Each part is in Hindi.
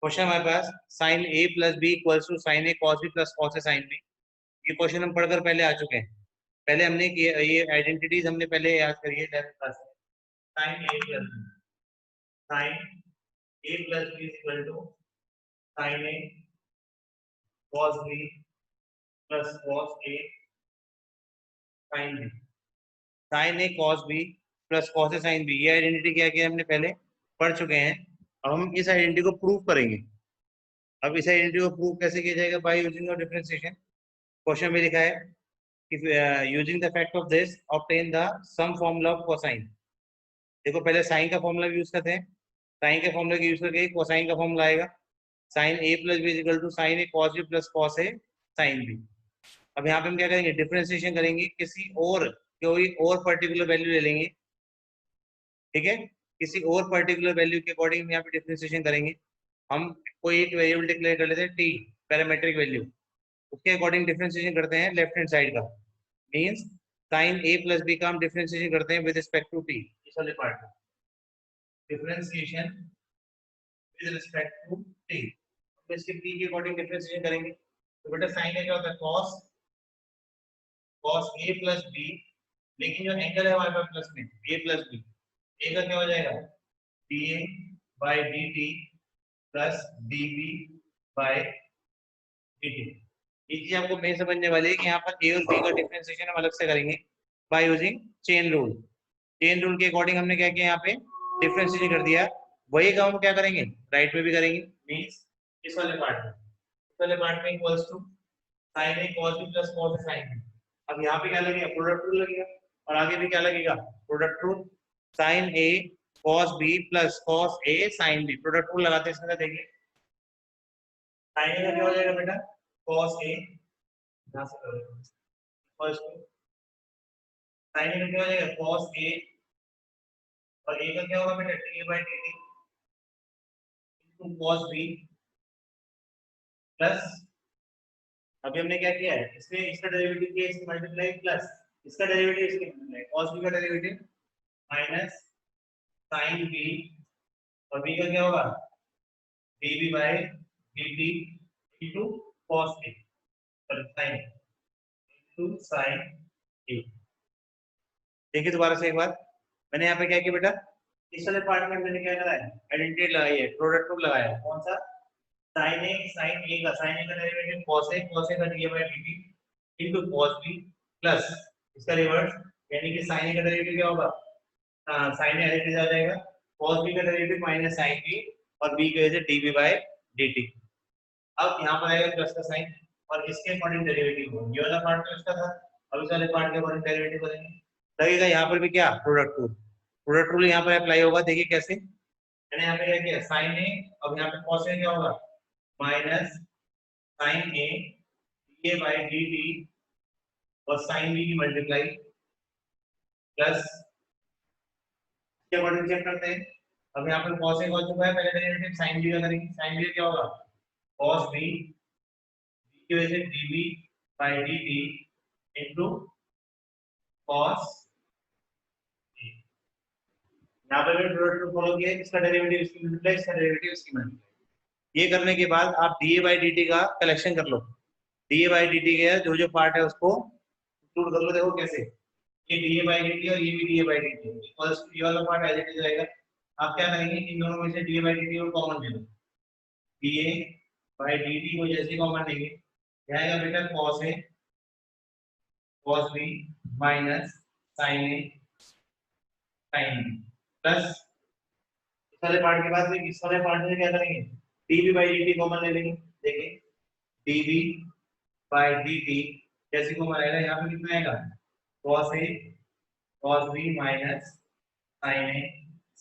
क्वेश्चन हमारे पास sine A plus B equals to sine A cos B plus cos A sine B. ये क्वेश्चन हम पढ़कर पहले आ चुके हैं। पहले हमने ये आइडेंटिटीज हमने पहले याद करी है 11th क्लास में। Sine A plus B, sine A plus B equal to sine A cos B plus cos A sine B. Sine A cos B plus cos A sine B, ये आइडेंटिटी क्या किया हमने पहले पढ़ चुके हैं। अब हम इस आइडेंटिटी को प्रूव करेंगे। अब इस आइडेंटिटी को प्रूव कैसे किया जाएगा? By using of differentiation. Question में लिखा है कि using the fact of this obtain the sum formula of cosine. देखो पहले साइन का फॉर्मूला यूज करते हैं। साइन के फॉर्मूला का यूज करके कोसाइन का फॉर्मूला आएगा sine A plus B equal to sine A cos B plus cos A sine B. अब यहाँ पे हम क्या करेंगे? डिफरेंशिएशन करेंगे, कोई और पर्टिकुलर वैल्यू ले लेंगे। ठीक है, किसी और पर्टिकुलर वैल्यू के अकॉर्डिंग यहाँ पे डिफरेंशिएशन करेंगे। हम कोई एक वेरिएबल डिक्लेयर कर लेते हैं टी, पैरामीट्रिक वैल्यू, उसके अकॉर्डिंग डिफरेंशिएशन करते हैं लेफ्ट हैंड साइड का। Means sign A plus B का हम डिफरेंशिएशन करते हैं विद रिस्पेक्ट टू टी। इस वाले पार्ट में differentiation with respect to T, तो इसके टी के अकॉर्डिंग डिफरेंशिएशन करेंगे। तो बेटा साइन ए क्या होता है? cos ए प्लस बी, लेकिन जो एंगल है हमारे पास प्लस में ए प्लस बी, ए का क्या हो जाएगा? dA by dt plus dB by dt। ये चीज आपको नहीं समझने वाली है कि यहाँ पर ए और बी का डिफरेंशिएशन हम अलग से करेंगे by using chain rule. Chain rule के अकॉर्डिंग हमने क्या किया? यहाँ पे डिफरेंशिएशन कर दिया। वही काम हम क्या करेंगे? राइट में भी करेंगे। मींस इस वाले पार्ट में equals to sin a cos b plus cos a sin b। अब यहाँ पे क्या लगेगा? प्रोडक्ट रूल लगेगा। और आगे भी क्या लगेगा? Product rule. sin a cos b plus cos a sin b, product rule लगाते हैं इसमें। देखिए sin a का क्या हो जाएगा बेटा? cos a, यहाँ से करो फर्स्ट sin a का क्या हो जाएगा? cos a, और a का क्या होगा बेटा? dA by dt into cos b plus, अभी हमने क्या किया है? इसमें इसका डेरिवेटिव किया, इसकी मल्टीप्लाई प्लस इसका डेरिवेटिव, इसकी मल्टीप्लाई cos b का डेरिवेटिव माइनस sin b, और b का क्या होगा? dB by dt into cos a, sorry sin into sin a। देखिए दोबारा से एक बार, मैंने यहाँ पे क्या किया बेटा? इस वाले पार्ट में मैंने क्या लगाया? आइडेंटिटी लगाई है, प्रोडक्ट रूल लगाया है। कौन सा? sin a का डेरिवेटिव cos a का dA by dt into cos b plus इसका रिवर्स, यानी कि sin a का डेरिवेटिव क्या होगा? sin a एज आ जाएगा, cos b का डेरिवेटिव माइनस sin b, और b की वजह से dB बाय dt। अब यहाँ पर आएगा प्लस का साइन, और इसके अकॉर्डिंग डेरिवेटिव हो। ये वाला पार्ट तो इसका था, अब इस वाले पार्ट के अकॉर्डिंग डेरिवेटिव करेंगे। लगेगा यहाँ पर भी क्या? Product rule. प्रोडक्ट रूल यहाँ पर अप्लाई होगा। देखिए कैसे, मैंने यहाँ पे क्या किया? साइन ए, अब यहाँ पे कॉस ए क्या होगा? Minus sign A dA by dt और साइन बी की मल्टीप्लाई प्लस, इसके अकॉर्डिंग चेक करते हैं। अब यहाँ पर कॉस ए हो चुका है, पहले डेरिवेटिव साइन बी का करेंगे। साइन बी क्या होगा? कॉस बी की वजह से dB by dt into cos a। यहाँ पे भी प्रोडक्ट रूल फॉलो किया, इसका डेरिवेटिव इसकी मल्टीप्लाई, इसका डेरिवेटिव इसकी मल्टीप्लाई। ये करने के बाद आप dA बाय dt का कलेक्शन कर लो। dA बाय dt का जो जो पार्ट है उसको इंक्लूड कर लो। देखो कैसे, ये dA बाय dt और ये भी dA by dt, equals to ये वाला पार्ट एज इट इज रहेगा। आप क्या करेंगे? इन दोनों में से dA बाय dt को कॉमन ले लो। dA बाय dt को जैसे कॉमन लेंगे, क्या आएगा बेटा? cos a cos b minus sin a sin b plus इस वाले पार्ट के बाद इस वाले पार्ट में क्या करेंगे? dB by dt कॉमन ले लेंगे। देखिए dB by dt जैसे कॉमन आएगा, यहाँ पे कितना आएगा? cos a cos b minus sin a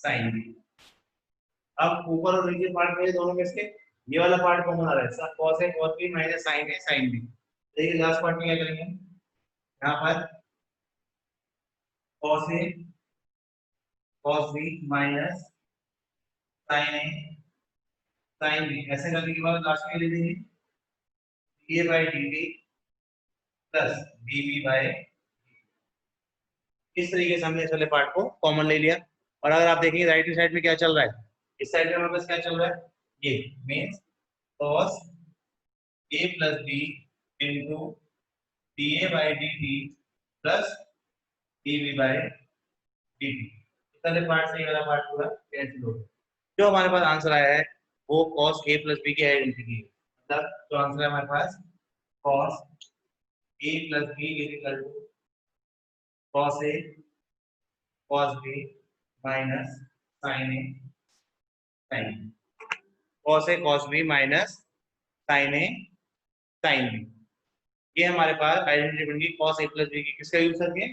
sin b। अब ऊपर और नीचे पार्ट में दोनों में से ये वाला पार्ट कॉमन आ रहा है, सब cos a cos b minus sin a sin b। देखिए लास्ट पार्ट में क्या करेंगे? यहाँ पर cos a cos b minus sin a sin b, ऐसे करने के बाद लास्ट में ले लेंगे dA by dt plus dB by, इस तरीके से हमने इस वाले पार्ट को कॉमन ले लिया। और अगर आप देखेंगे राइट साइड में क्या चल रहा है, इस साइड में हमारे पास क्या चल रहा है? ये means cos a plus b into dA by dt plus dv by dt। पहले पार्ट से ये वाला पार्ट पूरा कैंसिल हो गया। जो हमारे पास आंसर आया है वो cos a plus b की आइडेंटिटी है। मतलब जो आंसर है हमारे पास cos a plus b is equal to cos a cos b minus sin a sin b। cos a cos b minus sin a sin b। ये हमारे पास आइडेंटिटी बन गई cos a plus b की, किसका यूज करके?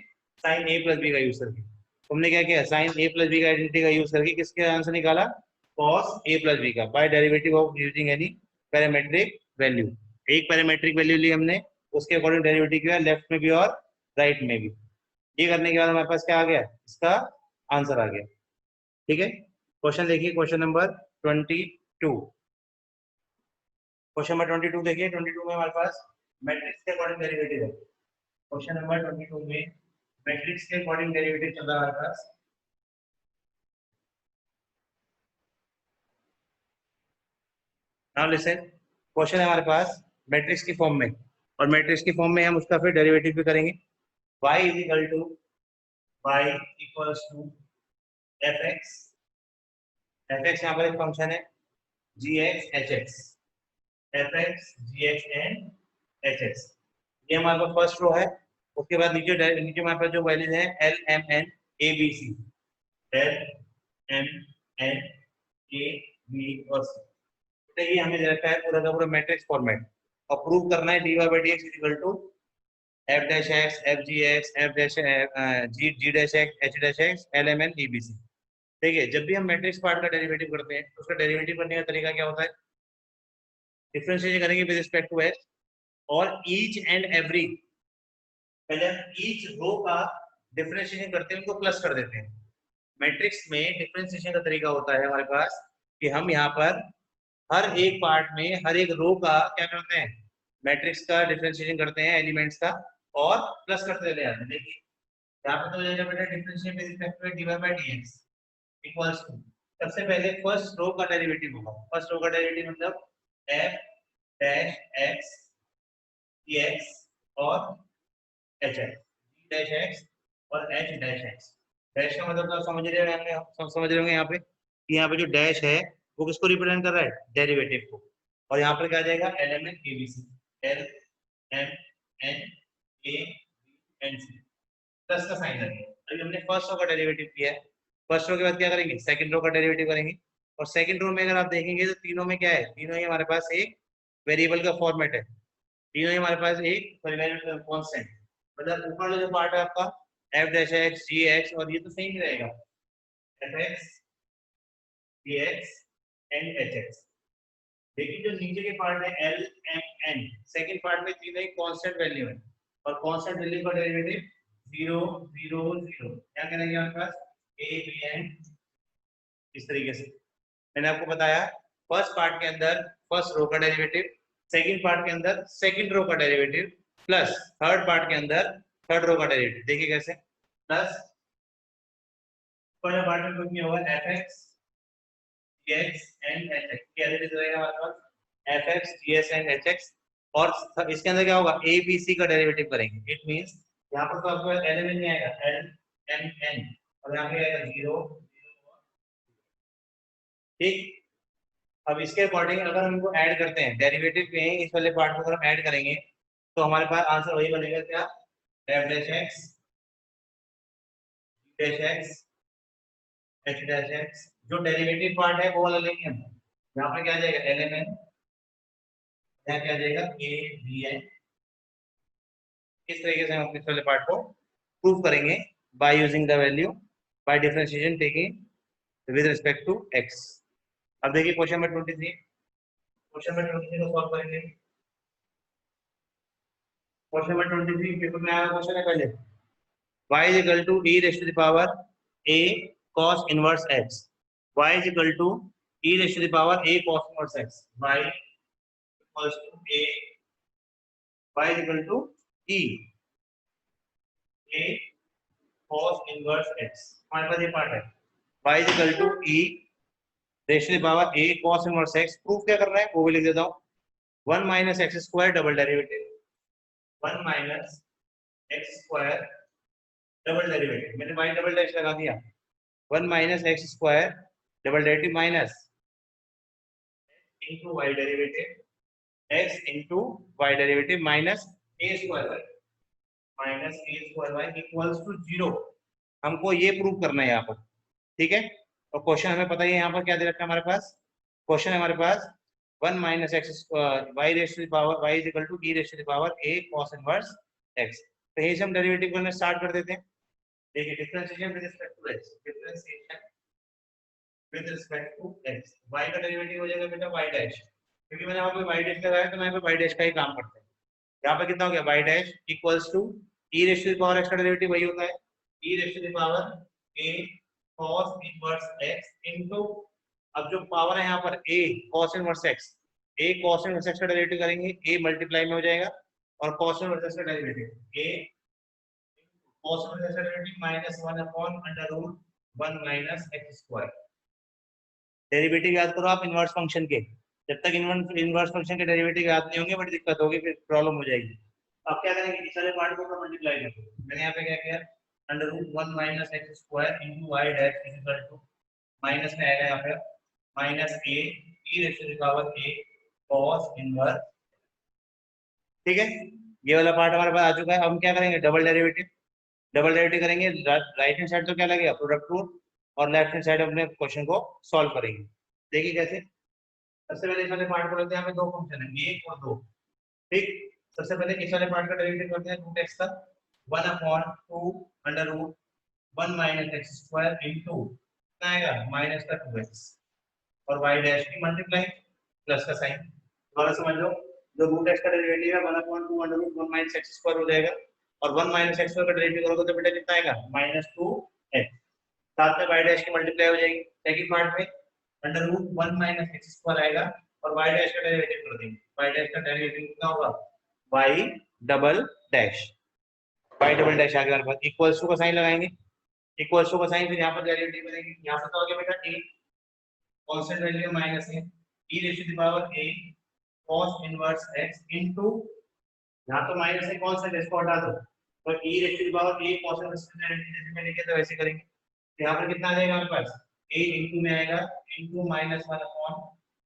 sin a plus b का यूज करके। तुमने क्या किया? sin a plus b का आइडेंटिटी का यूज करके किसके आंसर निकाला? cos a plus b का, by derivative of using any parametric value. एक पैरामेट्रिक वैल्यू ली हमने, उसके अकॉर्डिंग डेरिवेटिव किया, लेफ्ट में भी और राइट में भी। ये करने के बाद हमारे पास क्या आ गया? इसका आंसर आ गया। ठीक है, क्वेश्चन देखिए, क्वेश्चन नंबर 22। क्वेश्चन नंबर 22 देखिए। 22 में हमारे पास मैट्रिक्स के अकॉर्डिंग डेरिवेटिव है। क्वेश्चन नंबर 22 में मैट्रिक्स के अकॉर्डिंग डेरिवेटिव चल रहा है हमारे पास। नाउ लिसन, क्वेश्चन है हमारे पास मैट्रिक्स की फॉर्म में, और मैट्रिक्स की फॉर्म में हम उसका फिर डेरिवेटिव भी करेंगे। y is equal to y equals to fx। fx यहाँ पर एक फंक्शन है, gx hx। fx gx and hx, ये हमारे पास फर्स्ट रो है। उसके बाद नीचे हमारे पास जो वैल्यूज है l m n a b c, l m n a b और c। तो ये हमें दे रखा है पूरा का पूरा मैट्रिक्स फॉर्मेट, और प्रूव करना है dy by dx is equal to f dash x f g x f dash g dash x h dash x l m n a b c। देखिए, जब भी हम मैट्रिक्स पार्ट का डेरिवेटिव करते हैं तो उसका डेरिवेटिव करने का तरीका क्या होता है? डिफरेंशिएशन करेंगे विद रिस्पेक्ट टू x, और ईच एंड एवरी, पहले हम ईच रो का डिफरेंशिएशन करते हैं, उनको प्लस कर देते हैं। मैट्रिक्स में डिफरेंशिएशन का तरीका होता है हमारे पास कि हम यहाँ पर हर एक पार्ट में हर एक रो का क्या करते हैं? मैट्रिक्स का डिफरेंशिएशन करते हैं, एलिमेंट्स का, और प्लस करते चले जाते हैं। देखिए यहाँ पे तो ये बेटा differentiate with respect to dy by dx equals to, सबसे पहले फर्स्ट रो का डेरिवेटिव होगा। फर्स्ट रो का डेरिवेटिव मतलब f डैश x dx और h डैश x और h डैश x। डैश का मतलब तो समझ रहे होंगे, सब समझ रहे होंगे यहाँ पे कि यहाँ पे जो डैश है वो किसको रिप्रेजेंट कर रहा है? डेरिवेटिव को। और यहाँ पर क्या आ जाएगा? Element abc, l m n a b n c, plus का साइन लगेगा। अभी हमने फर्स्ट रो का डेरिवेटिव किया है, फर्स्ट रो के बाद क्या करेंगे? सेकंड रो का डेरिवेटिव करेंगे। और सेकंड रो में अगर आप देखेंगे तो तीनों में क्या है? तीनों ही हमारे पास एक वेरिएबल का फॉर्मेट है, तीनों ही हमारे पास एक कांस्टेंट। मतलब ऊपर जो पार्ट है आपका f dash x g x, और ये तो सेम ही रहेगा, fx dx and hx। लेकिन जो नीचे के पार्ट है l m n, second part में तीनों ही कांस्टेंट वैल्यू है, और कांस्टेंट वैल्यू का डेरिवेटिव 0 0 0। क्या करेंगे हमारे पास? a b n, इस तरीके से मैंने आपको बताया। फर्स्ट पार्ट के अंदर फर्स्ट रो का डेरिवेटिव, सेकंड पार्ट के अंदर सेकंड रो का डेरिवेटिव, प्लस थर्ड पार्ट के अंदर थर्ड रो का डेरिवेटिव। देखिए कैसे, प्लस पहले पार्ट में कुछ नहीं होगा, fx dx and hx, क्या रहेगा हमारे पास? fx ds and hx, और इसके अंदर क्या होगा? abc का डेरिवेटिव करेंगे। इट मींस यहाँ पर तो आपको एलिमेंट नहीं आएगा, l m n, और यहाँ पे आएगा 0 0। ठीक, अब इसके अकॉर्डिंग अगर हम इनको ऐड करते हैं, डेरिवेटिव के इस वाले पार्ट को अगर हम ऐड करेंगे तो हमारे पास आंसर वही बनेगा, क्या? f dash x g dash x h dash x। जो डेरिवेटिव पार्ट है वो वाला लेंगे हम। यहाँ पर क्या आ जाएगा? एलिमेंट, यहाँ क्या आ जाएगा? a b n। इस तरीके से हम इस वाले पार्ट को प्रूव करेंगे by using the value, by differentiation taking with respect to x। अब देखिए क्वेश्चन नंबर 23। क्वेश्चन नंबर 23 को सॉल्व करेंगे। क्वेश्चन नंबर 23 पेपर में आया क्वेश्चन है पहले, y is equal to e raised to the power a cos inverse x। y is equal to e raised to the power a cos inverse x। y equals to y is equal to e a cos inverse x। हमारे पास ये पार्ट है, y is equal to e ratio the power a cos inverse x proof क्या कर रहा है वो भी लिख देता हूँ 1 minus x square double derivative 1 minus x square double derivative मैंने y डबल डैश लगा दिया 1 minus x square double derivative minus into y derivative x into y derivative minus a square y equals to 0। हमको ये प्रूव करना है यहाँ पर, ठीक है। और क्वेश्चन हमें पता ही है यहाँ पर क्या दे रखा है हमारे पास। क्वेश्चन है हमारे पास 1 minus x y raise to the power y is equal to e raise to the power a cos inverse x। तो यही से हम डेरिवेटिव करना स्टार्ट कर देते हैं। देखिए differentiation with respect to x, differentiation with respect to x, y का डेरिवेटिव हो जाएगा बेटा y डैश, क्योंकि मैंने वहां पे y डैश लगाया तो मैं यहाँ पे y डैश का ही काम करते हैं। यहाँ पे कितना हो गया y dash equals to e raise to the power x का डेरिवेटिव वही होता है e raise to the power a cos inverse x into, अब जो पावर है यहाँ पर a cos inverse x, a cos inverse x का डेरिवेटिव करेंगे a मल्टीप्लाई में हो जाएगा और cos इनवर्स x का derivative a cos inverse x का derivative minus 1 upon under root 1 minus x square. Derivative याद करो आप इनवर्स फंक्शन के, जब तक इनवर्स फंक्शन के डेरिवेटिव याद नहीं होंगे बड़ी दिक्कत होगी, फिर प्रॉब्लम हो जाएगी। अब क्या करेंगे इस वाले पार्ट को मल्टीप्लाई कर दो, मैंने यहाँ पे क्या किया under root 1 minus x square into y dash is equal to minus में आएगा यहाँ पे minus a e raise to the power a cos inverse, ठीक है। ये वाला पार्ट हमारे पास आ चुका है। अब हम क्या करेंगे डबल डेरिवेटिव करेंगे, राइट हैंड साइड तो क्या लगेगा प्रोडक्ट रूट और लेफ्ट हैंड साइड अपने क्वेश्चन को सॉल्व करेंगे। देखिए कैसे, सबसे पहले इस वाले पार्ट को लेते हैं, हमें दो फंक्शन है 1 और 2, ठीक। सबसे पहले इस वाले पार्ट का डेरिवेटिव करते हैं रूट x का 1 upon 2 under root 1 minus x square into कितना आएगा माइनस का 2x और y डैश की मल्टीप्लाई प्लस का साइन। दोबारा समझ लो, जो रूट x का डेरिवेटिव है 1 upon 2 under root 1 minus x square हो जाएगा और 1 माइनस एक्स स्क्वायर का डेरिवेटिव करोगे तो बेटा कितना आएगा माइनस 2x, साथ में y डैश की मल्टीप्लाई हो जाएगी। सेकंड पार्ट में under root 1 minus x square आएगा और y डैश का डेरिवेटिव कर देंगे, y डैश का डेरिवेटिव कितना होगा y double dash, y double dash आ गया हमारे पास, इक्वल्स टू का साइन लगाएंगे, इक्वल्स टू का साइन, फिर यहाँ पर डेरिवेटिव करेंगे, यहाँ पर तो आ गया बेटा a कांस्टेंट वैल्यू माइनस है e raise to the power a cos inverse x into, यहाँ तो माइनस है कांस्टेंट इसको हटा दो तो e raise to the power a cos inverse जैसे मैंने किया था वैसे करेंगे। यहाँ पर कितना आ जाएगा हमारे पास a इनटू में आएगा into minus 1 upon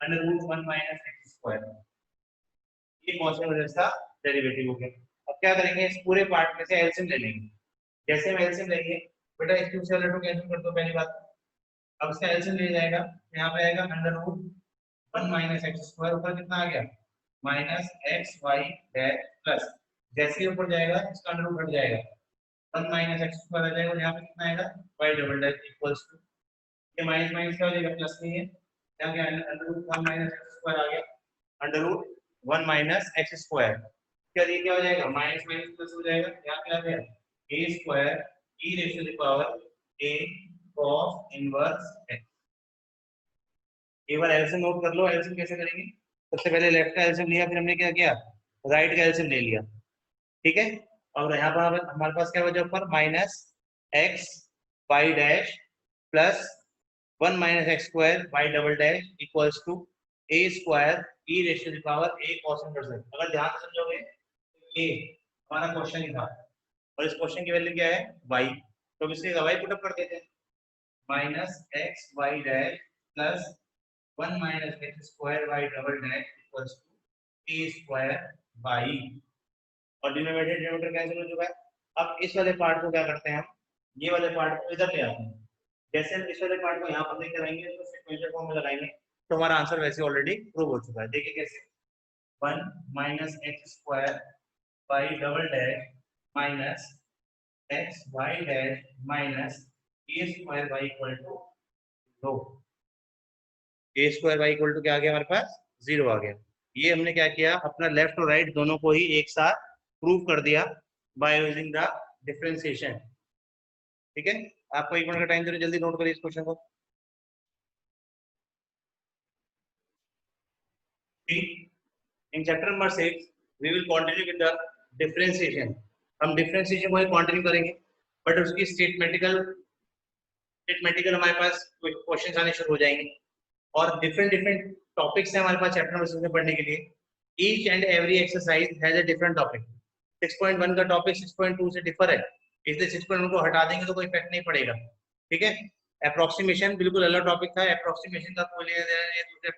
under root 1 minus x square, ये कांस्टेंट वैल्यूज का डेरिवेटिव हो गया। अब क्या करेंगे इस पूरे पार्ट में से एलसीएम ले लेंगे, जैसे हम एलसीएम लेंगे बेटा इस 2 से वाले 2 कैंसिल कर दो पहली बात। अब इसका एलसीएम ले जाएगा यहाँ पे आएगा under root 1 minus x square, ऊपर कितना आ गया minus x y dash plus, जैसे ही ऊपर जाएगा इसका अंडर रूट हट जाएगा 1 माइनस एक्स स्क्वायर आ जाएगा और यहाँ पे कितना आएगा y double dash equals to, ये माइनस माइनस क्या हो जाएगा प्लस नहीं है, यहाँ क्या under root 1 minus x square आ गया under root 1 minus x square, क्या ये क्या हो जाएगा माइनस माइनस प्लस हो जाएगा, यहाँ क्या आ गया a square e raise to the power a cos inverse x। एक बार एलसीएम नोट कर लो, एलसीएम कैसे करेंगे, सबसे पहले लेफ्ट का एलसीएम लिया, फिर हमने क्या किया राइट का एलसीएम ले लिया, ठीक है। और यहाँ पर हमारे पास क्या बचा ऊपर minus x y dash plus 1 minus x square y double dash equals to a square e raise to the power a cos inverse x। अगर ध्यान से समझोगे तो ये हमारा क्वेश्चन ही था और इस क्वेश्चन की वैल्यू क्या है y, तो इसके y पुट अप कर देते हैं minus x y dash plus 1 minus x square y double dash equals to a square y, और डिनोमिनेटर डिनोमिनेटर कैंसिल हो चुका है। अब इस वाले पार्ट को क्या करते हैं हम, ये वाले पार्ट को इधर ले आते हैं, जैसे हम इस वाले पार्ट को यहाँ पर लेकर आएंगे तो सीक्वेंशियल फॉर्म में लगाएंगे तो हमारा आंसर वैसे ऑलरेडी प्रूव हो चुका है। देखिए कैसे 1 minus x square y double dash minus x y dash minus a square y equal to 0, a square y equal to क्या आ गया हमारे पास 0 आ गया। ये हमने क्या किया अपना लेफ्ट और राइट दोनों को ही एक साथ प्रूव कर दिया बाय यूजिंग द डिफरेंशिएशन, ठीक है। आपको 1 मिनट का टाइम दे रहा हूं, जल्दी नोट करिए इस क्वेश्चन को। In chapter number 6 we will continue with the differentiation, हम डिफरेंशिएशन को ही कंटिन्यू करेंगे बट उसकी स्टेटमेंटिकल हमारे पास क्वेश्चंस आने शुरू हो जाएंगे, और डिफरेंट डिफरेंट टॉपिक्स हैं हमारे पास चैप्टर नंबर 6 में पढ़ने के लिए। Each and every exercise has a different topic. 6.1 का टॉपिक 6.2 से डिफर है, इसलिए 6.1 को हटा देंगे तो कोई इफेक्ट नहीं पड़ेगा। ठीक है। अप्रोक्सीमेशन बिल्कुल अलग टॉपिक था, अप्रोक्सीमेशन का कोई लेना देना नहीं है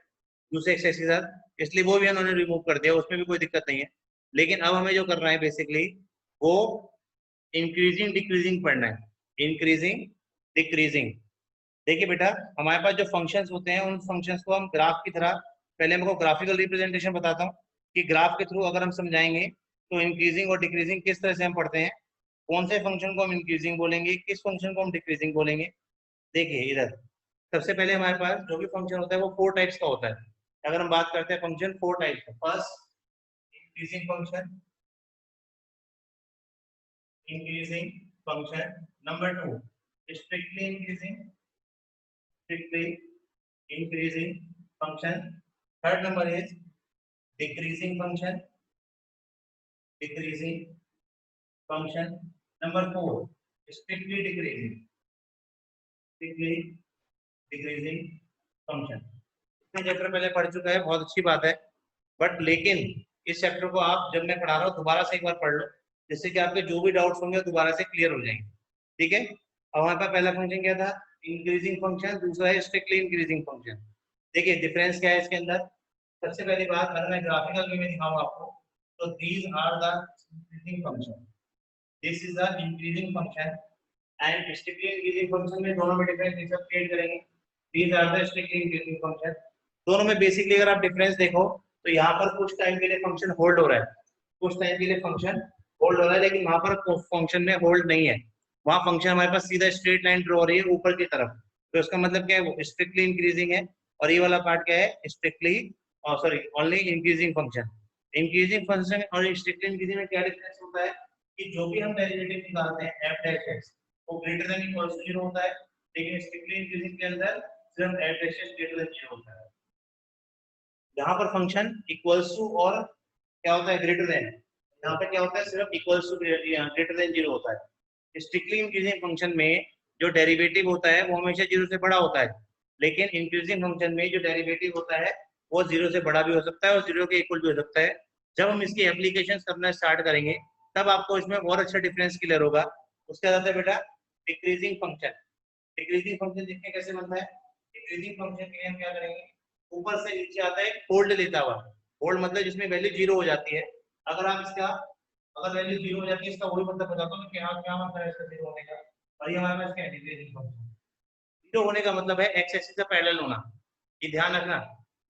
दूसरे एक्सरसाइज के साथ, इसलिए वो भी उन्होंने रिमूव कर दिया, उसमें भी कोई दिक्कत नहीं है। लेकिन अब हमें जो करना है बेसिकली वो इंक्रीजिंग डिक्रीजिंग पढ़ना है, इंक्रीजिंग डिक्रीजिंग। देखिए बेटा, हमारे पास जो फंक्शंस होते हैं उन फंक्शंस को हम ग्राफ की तरह, पहले हमको ग्राफिकल रिप्रेजेंटेशन बताता हूँ कि ग्राफ के थ्रू अगर हम समझाएंगे तो इंक्रीजिंग और डिक्रीजिंग किस तरह से हम पढ़ते हैं, कौन से फंक्शन को हम इंक्रीजिंग बोलेंगे, किस फंक्शन को हम डिक्रीजिंग बोलेंगे। देखिए इधर सबसे पहले हमारे पास जो भी फंक्शन होता है वो 4 टाइप्स का होता है। अगर हम बात करते हैं फंक्शन 4 टाइप्स का, first increasing function, increasing function, number 2 strictly increasing, strictly increasing function, third number is decreasing function, decreasing function, number 4 strictly decreasing, strictly decreasing function। इतने चैप्टर पहले पढ़ चुका है, बहुत अच्छी बात है, बट लेकिन इस चैप्टर को आप जब मैं पढ़ा रहा हूँ दोबारा से एक बार पढ़ लो, जिससे कि आपके जो भी डाउट्स होंगे दोबारा से क्लियर हो जाएंगे। ठीक है। अब हमारे पास पहला फंक्शन क्या था, इंक्रीजिंग फंक्शन, दूसरा है स्ट्रिक्टली इंक्रीजिंग फंक्शन। देखिए डिफरेंस क्या है इसके अंदर। सबसे पहली बात अगर मैं ग्राफिकल वे में दिखाऊं आपको, तो these are the increasing function, this is the increasing function and strictly increasing function में दोनों में डिफरेंस क्रिएट करेंगे। These are the strictly increasing function. दोनों में बेसिकली अगर आप डिफरेंस देखो तो यहाँ पर कुछ टाइम के लिए फंक्शन होल्ड हो रहा है, कुछ टाइम के लिए फंक्शन होल्ड हो रहा है, लेकिन वहां पर फंक्शन में होल्ड नहीं है, वहां फंक्शन हमारे पास सीधा स्ट्रेट लाइन ड्रॉ हो रही है ऊपर की तरफ। तो इसका मतलब क्या है, वो स्ट्रिक्टली इंक्रीजिंग है। और ये वाला पार्ट क्या है, strictly sorry only increasing function. Increasing function और स्ट्रिक्टली इंक्रीजिंग में क्या डिफरेंस होता है कि जो भी हम डेरिवेटिव निकालते हैं एफ डैश एक्स वो ग्रेटर देन इक्वल टू 0 होता है, लेकिन स्ट्रिक्टली इंक्रीजिंग के अंदर सिर्फ F dash x greater than 0 होता है। यहाँ पर फंक्शन इक्वल्स टू और क्या होता है, ग्रेटर देन, यहाँ पे क्या होता है सिर्फ इक्वल्स टू ग्रेटर देन 0 होता है। स्ट्रिक्टली इंक्रीजिंग फंक्शन में जो डेरिवेटिव होता है वो हमेशा 0 से बड़ा होता है, लेकिन इंक्रीजिंग फंक्शन में जो डेरिवेटिव होता है वो 0 से बड़ा भी हो सकता है और 0 के इक्वल भी हो सकता है। जब हम इसकी एप्लीकेशन करना स्टार्ट करेंगे तब आपको इसमें और अच्छा डिफरेंस क्लियर होगा। उसके बाद है बेटा डिक्रीजिंग फंक्शन। डिक्रीजिंग फंक्शन देखिए कैसे बनता है। डिक्रीजिंग फंक्शन के लिए हम क्या करेंगे, ऊपर से नीचे आता है होल्ड लेता हुआ, होल्ड मतलब जिसमें वैल्यू 0 हो जाती है। अगर आप इसका अगर वैल्यू 0 हो जाती है इसका वही मतलब बताता हूँ कि यहाँ क्या मतलब है इसका 0 होने का। और ये हमारे पास क्या है, डिक्रीजिंग फंक्शन। 0 होने का मतलब है एक्स एक्सिस से पैरेलल होना। ये ध्यान रखना,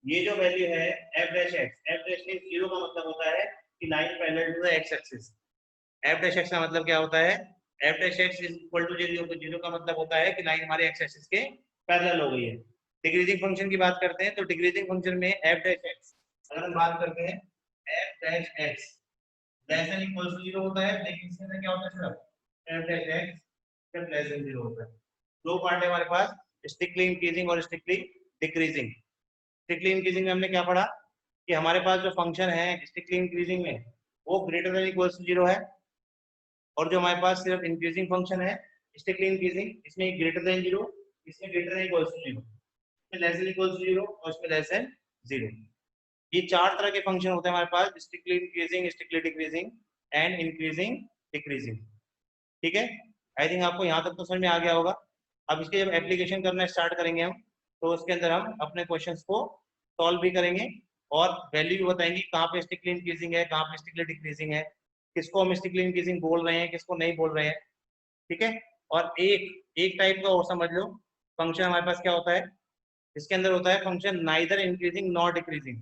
ये जो वैल्यू है f dash x, f dash x 0 का मतलब होता है कि line parallel to the x axis. F dash x का मतलब क्या होता है, f dash x is equal to 0, तो 0 का मतलब होता है कि लाइन हमारे एक्स एक्सिस के पैरेलल हो गई है। डिक्रीजिंग फंक्शन की बात करते हैं तो डिक्रीजिंग फंक्शन में एफ डैश एक्स अगर हम बात करते हैं f dash x less than equal to 0 होता है, लेकिन इसके अंदर क्या होता है सिर्फ एफ डैश एक्स सिर्फ लेस देन 0 होता है। दो पार्ट है हमारे पास, स्ट्रिक्टली इंक्रीजिंग और स्ट्रिक्टली डिक्रीजिंग। स्ट्रिक्टली इंक्रीजिंग में हमने क्या पढ़ा कि हमारे पास जो फंक्शन है स्ट्रिक्टली इंक्रीजिंग में वो ग्रेटर देन इक्वल टू 0 है, और जो हमारे पास सिर्फ इंक्रीजिंग फंक्शन है स्ट्रिक्टली इंक्रीजिंग, इसमें ग्रेटर देन 0, इसमें ग्रेटर देन इक्वल टू 0, इसमें लेस देन इक्वल टू 0 और इसमें लेस देन 0। ये चार तरह के फंक्शन होते हैं हमारे पास, strictly increasing, strictly decreasing and increasing decreasing. ठीक है। आई थिंक आपको यहाँ तक तो समझ में आ गया होगा। अब इसके जब एप्लीकेशन करना स्टार्ट करेंगे हम तो उसके अंदर हम अपने क्वेश्चंस को सॉल्व भी करेंगे और वैल्यू भी बताएंगे कहाँ पे स्ट्रिक्टली इंक्रीजिंग है, कहाँ पे स्ट्रिक्टली डिक्रीजिंग है, किसको हम स्ट्रिक्टली इंक्रीजिंग बोल रहे हैं, किसको नहीं बोल रहे हैं। ठीक है। और एक एक टाइप का और समझ लो फंक्शन हमारे पास क्या होता है, इसके अंदर होता है function neither increasing nor decreasing,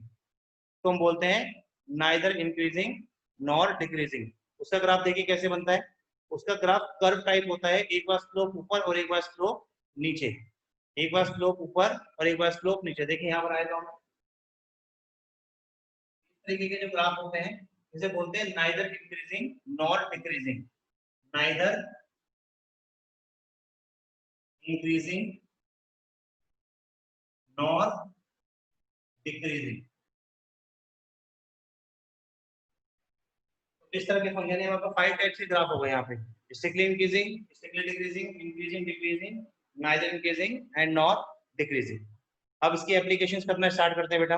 तो हम बोलते हैं नाइदर इंक्रीजिंग नॉर डिक्रीजिंग। उसका ग्राफ देखिए कैसे बनता है, उसका ग्राफ कर्व टाइप होता है, एक बार स्लोप ऊपर और एक बार स्लोप नीचे, एक बार स्लोप ऊपर और एक बार स्लोप नीचे। देखिए यहाँ पर आएगा, इस तरीके के जो ग्राफ होते हैं इसे बोलते हैं neither increasing nor decreasing, neither increasing nor decreasing. इस तरह के फंक्शन है, आपका 5 टाइप से ग्राफ होगा यहाँ पे, strictly increasing, strictly decreasing, increasing decreasing, neither increasing and not decreasing. अब इसकी एप्लीकेशन करना स्टार्ट करते हैं बेटा।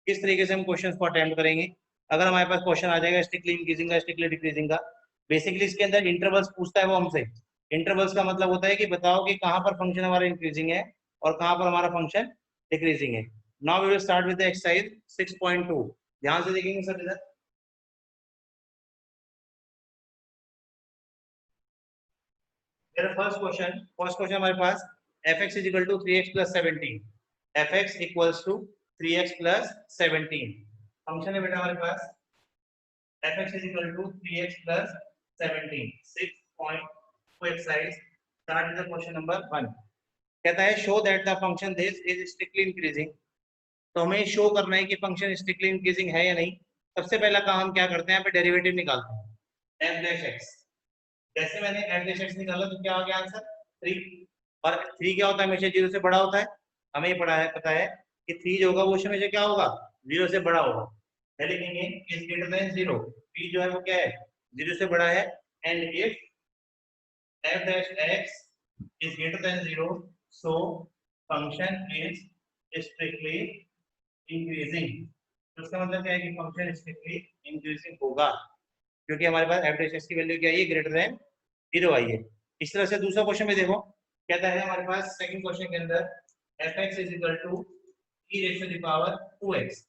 किस तरीके से हम क्वेश्चन को अटेम्प्ट करेंगे। अगर हमारे पास क्वेश्चन आ जाएगा स्ट्रिक्टली इंक्रीजिंग का, स्ट्रिक्टली डिक्रीजिंग का, बेसिकली इसके अंदर इंटरवल्स पूछता है वो हमसे। इंटरवल्स का मतलब होता है कि बताओ कि कहाँ पर फंक्शन हमारा इंक्रीजिंग है और कहाँ पर हमारा फंक्शन डिक्रीजिंग है। Now we will start with the exercise 6.2। ध्यान से देखेंगे सर इधर। मेरा फर्स्ट क्वेश्चन हमारे पास fx is equal to 3x plus 17। fx equals to 3x plus 17 function है बेटा हमारे पास fx is equal to 3x plus 17। 6.2 exercise start with the question number 1। कहता है show that the function this is strictly increasing. तो हमें शो करना है कि फंक्शन स्ट्रिक्टली इंक्रीजिंग है या नहीं। सबसे पहला काम हम क्या करते हैं, यहाँ पे डेरिवेटिव निकालते हैं f डैश x। जैसे मैंने f डैश x निकाला तो क्या हो गया आंसर 3। और 3 क्या होता है, हमेशा 0 से बड़ा होता है। हमें ये पता है कि 3 जो होगा वो हमेशा क्या होगा, 0 से बड़ा होगा। है लिखेंगे इज ग्रेटर देन 0। 3 जो है वो क्या है, 0 से बड़ा है। And if f dash x is greater than 0 so function is strictly increasing। तो इसका मतलब क्या है कि फंक्शन स्ट्रिक्टली इंक्रीजिंग होगा, क्योंकि हमारे पास f dash x की वैल्यू क्या है, ग्रेटर देन 0 आई है। इस तरह से दूसरा क्वेश्चन में देखो कहता है हमारे पास सेकंड क्वेश्चन के अंदर fx is equal to e raised to the power 2x।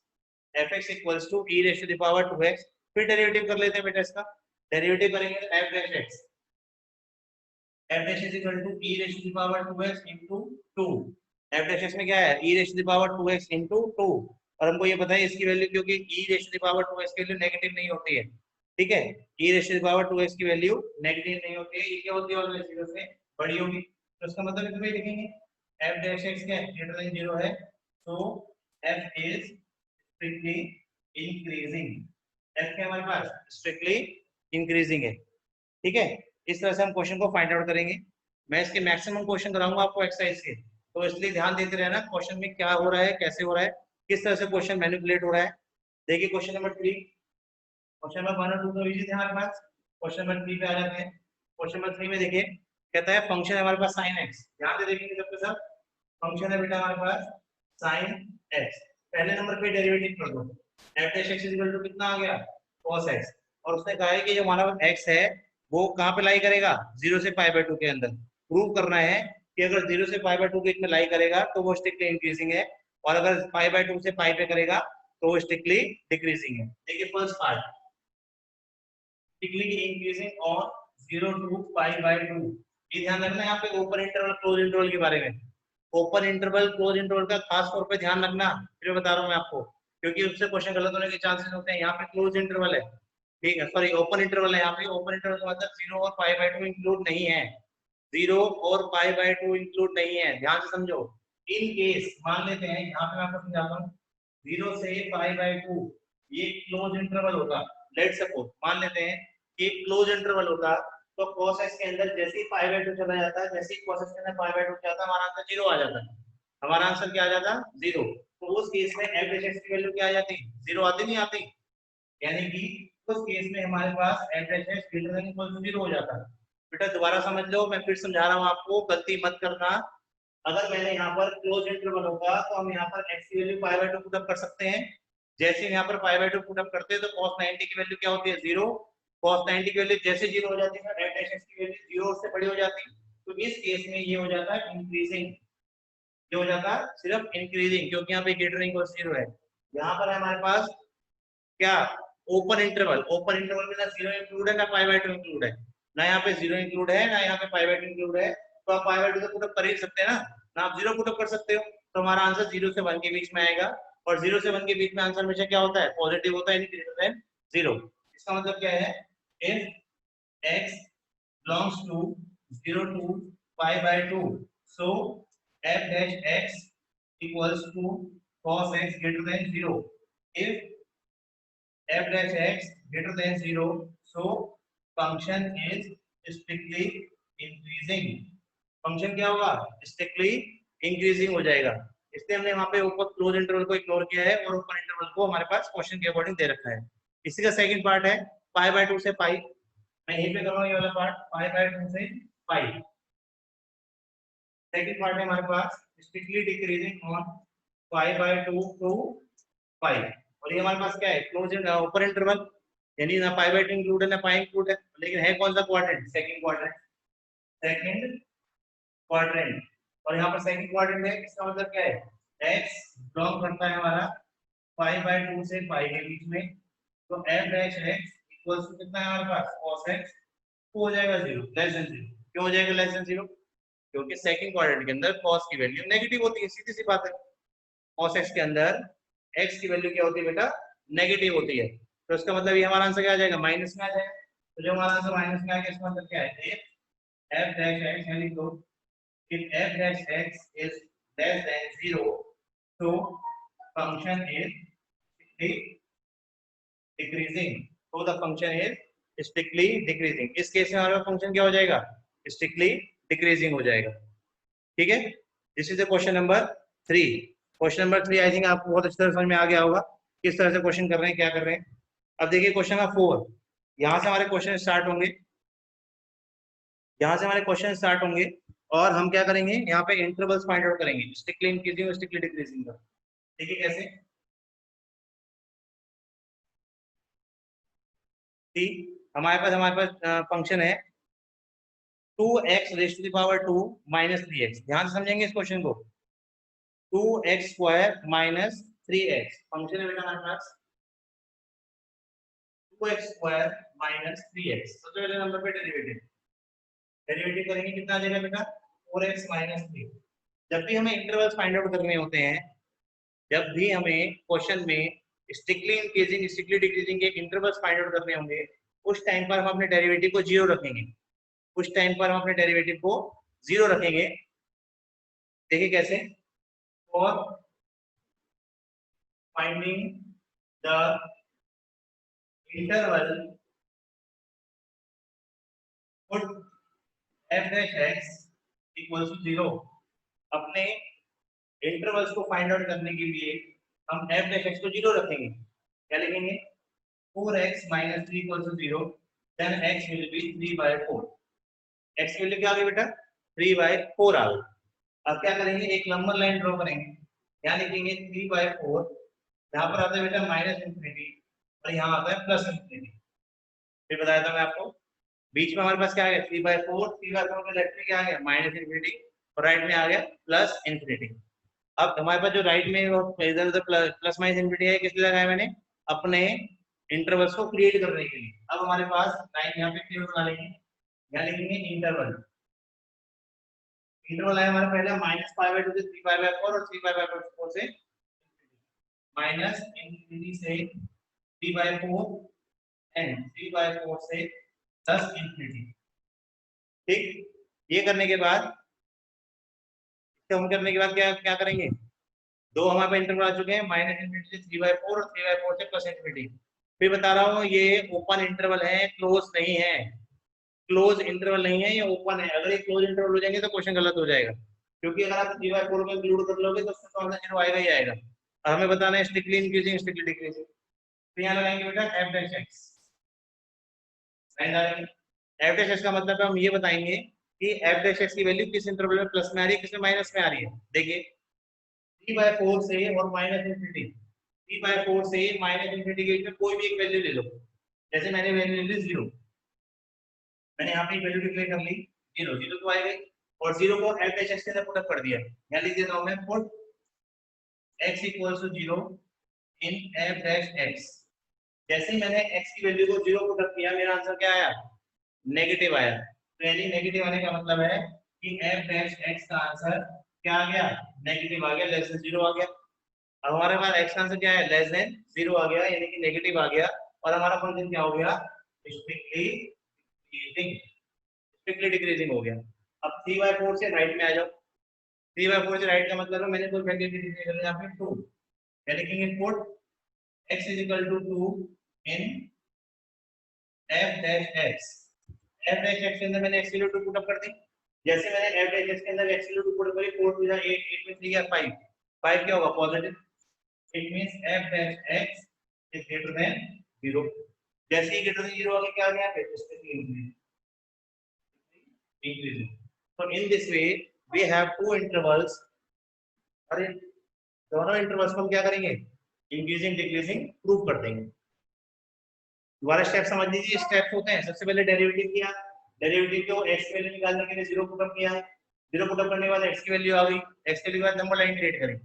fx equals to e raised to the power 2x। फिर डेरिवेटिव कर लेते हैं बेटा इसका। डेरिवेटिव करेंगे तो f dash x f dash is equal to e raised to the power 2x into 2। f dash x में क्या है, e raised to the power 2x into 2। और हमको ये पता है इसकी वैल्यू, क्योंकि e raised to the power 2x की वैल्यू नेगेटिव नहीं होती है। ठीक है, e raised to the power 2x की वैल्यू नेगेटिव नहीं होती है, ये क्या होती है ऑलवेज 0 से बड़ी होगी। तो इसका मतलब इसमें लिखेंगे f dash x क्या है, ग्रेटर देन 0 है, तो f is strictly increasing। f क्या हमारे पास स्ट्रिक्टली इंक्रीजिंग है। ठीक है, इस तरह से हम क्वेश्चन को फाइंड आउट करेंगे। मैं इसके मैक्सिमम क्वेश्चन कराऊंगा आपको एक्सरसाइज के, तो इसलिए ध्यान देते रहना क्वेश्चन में क्या हो रहा है, कैसे हो रहा है, किस तरह से क्वेश्चन मैनिपुलेट हो रहा है। देखिए क्वेश्चन नंबर 3, क्वेश्चन नंबर 1 और 2 तो इजी थे हमारे पास। क्वेश्चन नंबर 3 पे आ जाते हैं। क्वेश्चन नंबर 3 में देखिए कहता है फंक्शन है हमारे पास sin x। ध्यान से देखेंगे सबके साथ, फंक्शन है बेटा हमारे पास sin x। पहले नंबर पे डेरिवेटिव कर दो, f dash x equal to कितना आ गया, cos x। और उसने कहा है कि जो हमारा x है वो कहाँ पे लाई करेगा, 0 से पाई बाय 2 के अंदर। प्रूव करना है कि अगर 0 से पाई बाय 2 के बीच में लाई करेगा तो वो स्ट्रिक्टली इंक्रीजिंग है, और अगर पाई बाय 2 से पाई पे करेगा तो वो स्ट्रिक्टली डिक्रीजिंग है। देखिए first part strictly increasing on 0 to pi by 2। ये ध्यान रखना यहाँ पे ओपन इंटरवल क्लोज इंटरवल के बारे में। ओपन इंटरवल क्लोज इंटरवल का खास तौर पे ध्यान रखना, फिर बता रहा हूँ मैं आपको, क्योंकि उससे क्वेश्चन गलत होने के चांसेस होते हैं। यहाँ पे क्लोज इंटरवल है, ठीक है, सॉरी ओपन इंटरवल है। यहाँ पे ओपन इंटरवल का मतलब 0 और पाई बाय 2 इंक्लूड नहीं है। 0 और पाई बाय 2 इंक्लूड नहीं है, ध्यान से समझो। इन केस मान लेते हैं, यहाँ पे मैं आपको समझाता हूँ, 0 से पाई बाय 2 ये क्लोज इंटरवल होगा। लेट सपोज मान लेते हैं कि क्लोज इंटरवल होगा, तो cos x के अंदर जैसे ही पाई बाय 2 चला जाता है, जैसे ही cos x के अंदर पाई बाय 2 जाता है, हमारा आंसर 0 आ जाता है। हमारा आंसर क्या आ जाता है, 0। तो उस केस में f dash x की वैल्यू क्या आ जाती, 0 आती नहीं आती। यानी कि उस केस में हमारे पास f dash x greater than equal to 0 हो जाता है। बेटा दोबारा समझ लो, मैं फिर समझा रहा हूँ आपको, गलती मत करना। अगर मैंने यहाँ पर क्लोज इंटरवल होगा तो हम यहाँ पर x की value pi by 2 put up कर सकते हैं। जैसे यहाँ पर पाई बाय 2 पुट अप करते हैं तो cos 90 की वैल्यू क्या होती है, 0। cos 90 की वैल्यू जैसे 0 हो जाती है, f dash x की वैल्यू 0 से बड़ी हो जाती है। तो इस केस में ये हो जाता है इंक्रीजिंग, ये हो जाता है सिर्फ इंक्रीजिंग, क्योंकि यहाँ पे ग्रेटर देन इक्वल 0 है। यहाँ पर हमारे पास क्या, ओपन इंटरवल। ओपन इंटरवल में ना 0 इंक्लूड है ना पाई बाय 2 इंक्लूड है, ना यहाँ पे 0 इंक्लूड है ना यहाँ पे पाई बाय 2 इंक्लूड है। तो आप पाई बाय 2 तो पुट अप कर ही सकते हैं ना आप 0 पुट अप कर सकते हो। तो हमारा आंसर 0 से 1 के बीच में आएगा, और 0 से 1 के बीच में आंसर हमेशा क्या होता है, पॉजिटिव होता है, यानी ग्रेटर देन 0। इसका मतलब क्या है, if x belongs to 0 to pi by 2 so f dash x equals to cos x greater than 0। if f dash x greater than 0 so function is strictly increasing। Function क्या होगा, स्ट्रिक्टली इंक्रीजिंग हो जाएगा। इसलिए हमने वहां पे ऊपर क्लोज इंटरवल को इग्नोर किया है और ओपन इंटरवल को हमारे पास क्वेश्चन के अकॉर्डिंग दे रखा है। इसी का सेकंड पार्ट है पाई बाय 2 से पाई। मैं यहीं पे करूंगा ये वाला पार्ट, पाई बाय 2 से पाई। सेकंड पार्ट है हमारे पास स्ट्रिक्टली डिक्रीजिंग ऑन 5/2 to 5 और ये हमारे पास क्या है क्लोज ऊपर इंटरवल यानी ना पाई/2 इंक्लूड है ना पाई इंक्लूड है लेकिन है कौन सा क्वाड्रेंट सेकंड क्वाड्रेंट और यहाँ पर सेकंड क्वाड्रेंट है इसका मतलब क्या है x बिलोंग करता है हमारा 5/2 से 5 के बीच में तो f dash x equals to कितना है हमारे पास cos x हो जाएगा 0 लेस देन 0 क्यों हो जाएगा लेस देन 0 क्योंकि सेकंड क्वाड्रेंट के अंदर cos की वैल्यू नेगेटिव होती है सीधी सी बात है cos x के अंदर x की वैल्यू क्या होती है बेटा नेगेटिव होती है तो इसका मतलब ये हमारा आंसर क्या आ जाएगा माइनस में आ जाएगा तो जो हमारा आंसर माइनस में आ गया इसका मतलब क्या है f डैश x यानी तो if f dash x is less than 0 so function is decreasing so the function is strictly decreasing इस केस में हमारा फंक्शन क्या हो जाएगा strictly decreasing हो जाएगा ठीक है this is the question number 3 question number 3 I think आपको बहुत अच्छी तरह समझ में आ गया होगा किस तरह से क्वेश्चन कर रहे हैं क्या कर रहे हैं अब देखिए क्वेश्चन नंबर 4 यहाँ से हमारे क्वेश्चन स्टार्ट होंगे यहाँ से हमारे क्वेश्चन स्टार्ट होंगे और हम क्या करेंगे यहाँ पे इंटरवल्स फाइंड आउट करेंगे स्ट्रिक्टली इंक्रीजिंग और स्ट्रिक्टली डिक्रीजिंग का देखिए कैसे हमारे पास फंक्शन है 2x raise to the power 2 minus 3x ध्यान से समझेंगे इस क्वेश्चन को 2x square minus 3x function है बेटा हमारे पास 2x स्क्वायर माइनस 3x सबसे पहले नंबर पे डेरिवेटिव करेंगे कितना आ जाएगा बेटा 4x माइनस 3 जब भी हमें इंटरवल्स फाइंड आउट करने होते हैं जब भी हमें क्वेश्चन में स्ट्रिक्टली इंक्रीजिंग स्ट्रिक्टली डिक्रीजिंग के इंटरवल्स फाइंड आउट करने होंगे उस टाइम पर हम अपने डेरिवेटिव को जीरो रखेंगे उस टाइम पर हम अपने डेरिवेटिव को जीरो रखेंगे देखिए कैसे और finding the interval put f dash x equals to 0 अपने इंटरवल्स को फाइंड आउट करने के लिए हम f dash x को 0 रखेंगे क्या लिखेंगे 4x minus 3 equals to 0 then x will be 3/4 x की वैल्यू क्या आ गई बेटा 3/4 आ गई अब क्या करेंगे एक लंबा लाइन ड्रॉ करेंगे यहाँ लिखेंगे 3/4 यहाँ पर आता है बेटा माइनस इंफिनिटी और यहाँ आता है प्लस इंफिनिटी फिर बताया था मैं आपको बीच में हमारे पास क्या आ गया 3/4 के लेफ्ट में क्या आ गया माइनस इंफिनिटी और राइट में आ गया प्लस इंफिनिटी अब हमारे पास जो राइट में इधर उधर प्लस माइनस इंफिनिटी है किस लिए लगाया मैंने अपने इंटरवल्स को क्रिएट करने के लिए अब हमारे पास लाइन यहाँ पे क्लियर बना लेंगे यहाँ लिखेंगे इंटरवल है हमारा पहला -π/2 से 3π/4 और 3π/4 से माइनस इंफिनिटी से 3/4 एंड 3/4 से प्लस इंफिनिटी ठीक ये करने के बाद क्या क्या करेंगे दो हमारे पास इंटरवल आ चुके हैं माइनस इंफिनिटी से 3/4 और 3/4 से प्लस इंफिनिटी फिर बता रहा हूँ ये ओपन इंटरवल है क्लोज नहीं है क्लोज इंटरवल नहीं है ये ओपन है अगर ये क्लोज इंटरवल हो जाएंगे तो क्वेश्चन गलत हो जाएगा क्योंकि अगर आप 3/4 में इंक्लूड कर लोगे तो उसमें तो आंसर 0 आएगा ही आएगा और हमें बताना है स्ट्रिक्टली इंक्रीजिंग स्ट्रिक्टली डिक्रीजिंग तो यहाँ लगाएंगे बेटा f dash x f dash x का मतलब है हम ये बताएंगे कि f dash x की वैल्यू किस इंटरवल में प्लस में आ रही है किस में माइनस में आ रही है देखिए 3/4 से और माइनस इंफिनिटी 3/4 से माइनस इंफिनिटी के बीच में कोई भी एक वैल्यू ले लो जैसे मैंने वैल्यू ले ली 0 मैंने यहाँ पे वैल्यू डिक्लेयर कर ली 0 तो आएगी और 0 को f dash x के अंदर पुट अप कर दिया यहाँ लिख देता हूँ मैं put x equals to 0 in f dash x जैसे ही मैंने x की वैल्यू को 0 पुट अप किया मेरा आंसर क्या आया नेगेटिव आया तो यानी नेगेटिव आने का मतलब है कि f dash x का आंसर क्या आ गया नेगेटिव आ गया लेस देन 0 आ गया अब हमारे पास x का आंसर क्या है लेस देन 0 आ गया यानी कि नेगेटिव आ गया और हमारा फंक्शन क्या हो गया स्ट्रिक्टली डिक्रीजिंग हो गया अब 3/4 से राइट में आ जाओ 3/4 से राइट का मतलब है मैंने कोई वैल्यू डिक्लेयर कर यहाँ पे 2 यानी लिखेंगे put x is equal to 2 in f dash x f dash x के अंदर मैंने x की वैल्यू 2 पुट अप कर दी जैसे मैंने f dash x के अंदर x की वैल्यू 2 पुट अप करी 4 2 8 8 में 3 या 5 5 क्या होगा positive it means f dash x is greater than 0 जैसे ही greater than 0 आ गया क्या आ गया पे strictly increasing so in this way we have two intervals अरे दोनों इंटरवल्स को हम क्या करेंगे, इंक्रीजिंग डिक्रीजिंग प्रूव कर देंगे। दोबारा स्टेप समझ लीजिए, स्टेप होते हैं, सबसे पहले डेरिवेटिव किया, डेरिवेटिव को x की वैल्यू निकालने के लिए 0 पुटअप किया, 0 पुटअप करने के बाद x की वैल्यू आ गई, x की वैल्यू के बाद नंबर लाइन क्रिएट करें,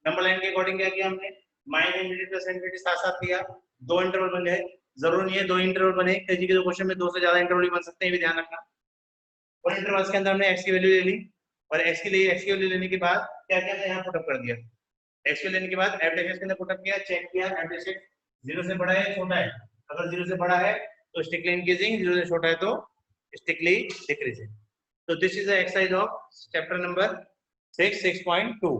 नंबर लाइन के अकॉर्डिंग क्या किया हमने, माइनस इंफिनिटी प्लस इंफिनिटी साथ साथ किया, दो इंटरवल बन गए, जरूर नहीं है दो इंटरवल बने, कई जगह क्वेश्चन में दो से ज्यादा इंटरवल भी बन सकते हैं, भी ध्यान रखना। और इंटरवल्स के अंदर हमने x की वैल्यू ले ली, और x की वैल्यू लेने के बाद क्या किया था, यहाँ पुटअप कर दिया, x की लेने के बाद f के अंदर पुटअप किया, चेक किया f 0 से बड़ा है छोटा है, अगर 0 से बड़ा है तो स्ट्रिक्टली इंक्रीजिंग, 0 से छोटा है तो स्ट्रिक्टली डिक्रीजिंग। तो this is the exercise of chapter number 6 6.2।